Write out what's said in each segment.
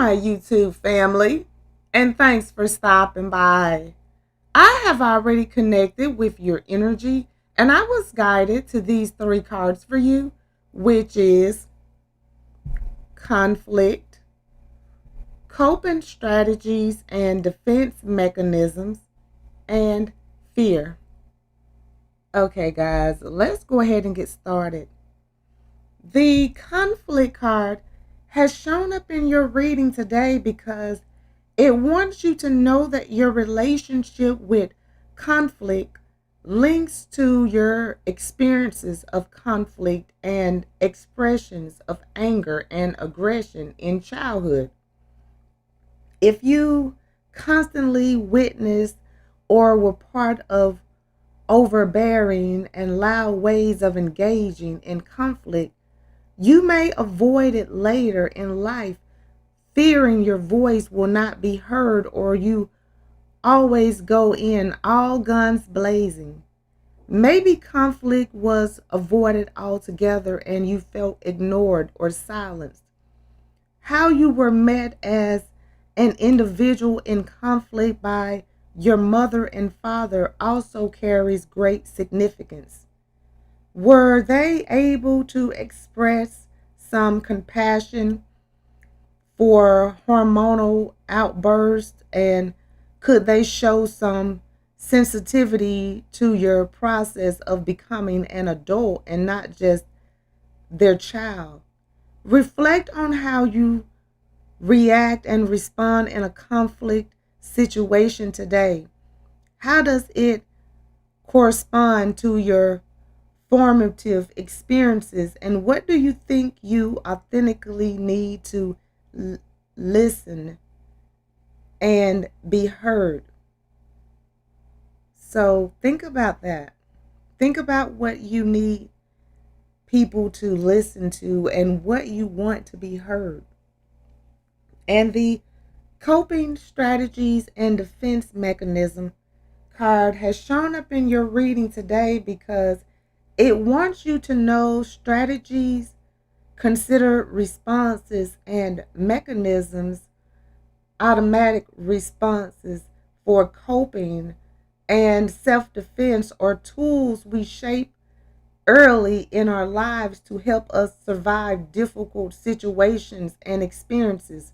my YouTube family, and thanks for stopping by. I have already connected with your energy, and I was guided to these three cards for you, which is conflict, coping strategies and defense mechanisms, and fear. Okay, guys, let's go ahead and get started. The conflict card has shown up in your reading today because it wants you to know that your relationship with conflict links to your experiences of conflict and expressions of anger and aggression in childhood. If you constantly witnessed or were part of overbearing and loud ways of engaging in conflict, you may avoid it later in life, fearing your voice will not be heard, or you always go in all guns blazing. Maybe conflict was avoided altogether and you felt ignored or silenced. How you were met as an individual in conflict by your mother and father also carries great significance. Were they able to express some compassion for hormonal outbursts, and could they show some sensitivity to your process of becoming an adult and not just their child? Reflect on how you react and respond in a conflict situation today. How does it correspond to your formative experiences, and what do you think you authentically need to l- listen and be heard? So think about that. Think about what you need people to listen to and what you want to be heard. And the coping strategies and defense mechanism card has shown up in your reading today because it wants you to know strategies, consider responses, and mechanisms, automatic responses for coping and self defense are tools we shape early in our lives to help us survive difficult situations and experiences.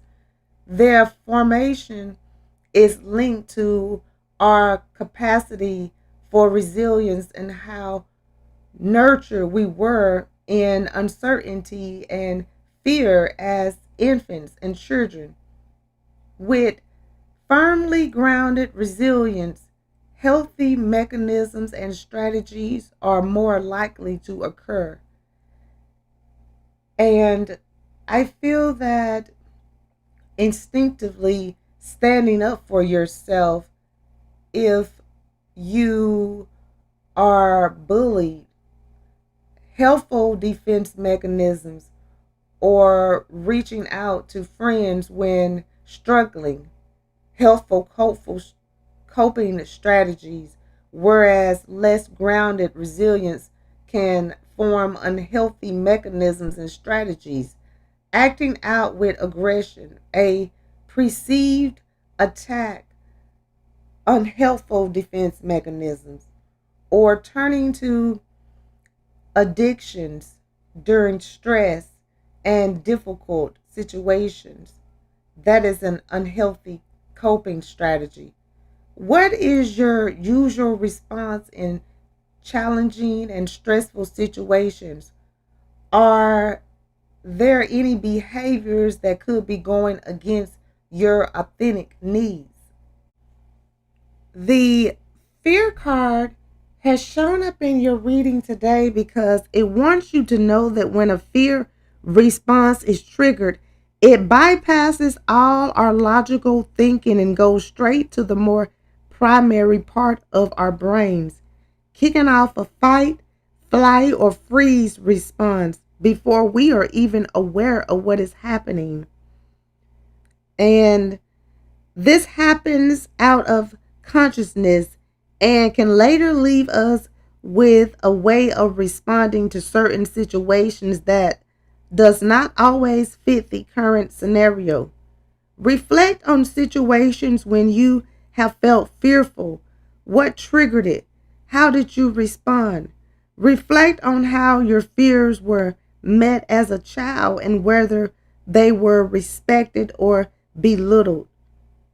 Their formation is linked to our capacity for resilience and how nurtured we were in uncertainty and fear as infants and children. With firmly grounded resilience, healthy mechanisms and strategies are more likely to occur. And I feel that instinctively standing up for yourself if you are bullied, helpful defense mechanisms, or reaching out to friends when struggling, helpful, hopeful coping strategies, whereas less grounded resilience can form unhealthy mechanisms and strategies, acting out with aggression, a perceived attack, unhelpful defense mechanisms, or turning to addictions during stress and difficult situations. That is an unhealthy coping strategy. What is your usual response in challenging and stressful situations? Are there any behaviors that could be going against your authentic needs? The fear card has shown up in your reading today because it wants you to know that when a fear response is triggered, it bypasses all our logical thinking and goes straight to the more primary part of our brains, kicking off a fight, flight, or freeze response before we are even aware of what is happening. And this happens out of consciousness and can later leave us with a way of responding to certain situations that does not always fit the current scenario. Reflect on situations when you have felt fearful. What triggered it? How did you respond? Reflect on how your fears were met as a child and whether they were respected or belittled.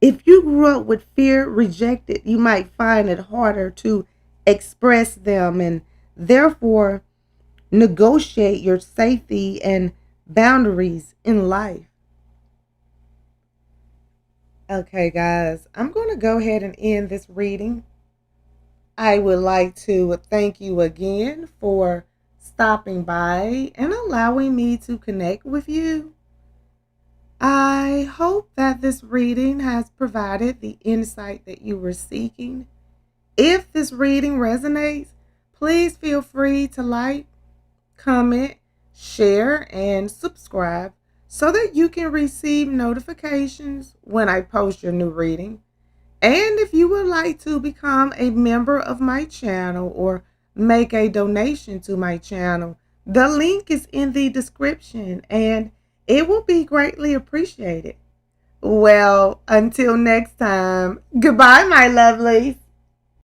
If you grew up with fear rejected, you might find it harder to express them and therefore negotiate your safety and boundaries in life. Okay, guys, I'm going to go ahead and end this reading. I would like to thank you again for stopping by and allowing me to connect with you. I hope that this reading has provided the insight that you were seeking. If this reading resonates, please feel free to like, comment, share, and subscribe so that you can receive notifications when I post your new reading. And if you would like to become a member of my channel or make a donation to my channel, the link is in the description and it will be greatly appreciated. Well, until next time, goodbye, my lovelies.